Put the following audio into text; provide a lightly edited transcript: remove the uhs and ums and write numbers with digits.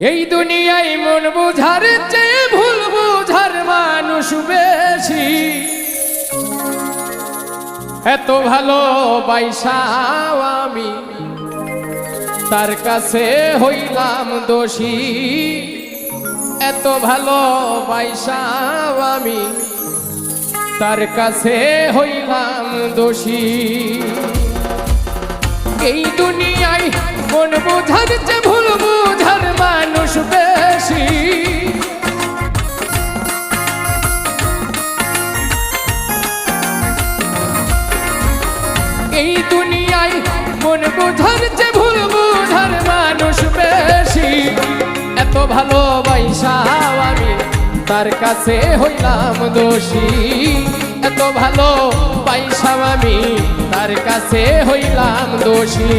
এই দুনিয়ায় মন বুঝার চেয়ে ভুল বুঝার মানুষ বেশি। এত ভালো বাইসাও আমি তার কাছে হইলাম দোষী। এত ভালো বাইসাও আমি তার কাছে হইলাম দোষী। এই দুনিয়ায় মন বুঝার চেয়ে ভুল বুঝার মানুষ বেশি। এই দুনিয়ায় মন বুঝার চেয়ে ভুল বুঝার মানুষ বেশি। এত ভালোবাসাও আমি তার কাছে হইলাম দোষী। এত ভালো বাইসাও আমি তার কাছে হইলাম দোষী।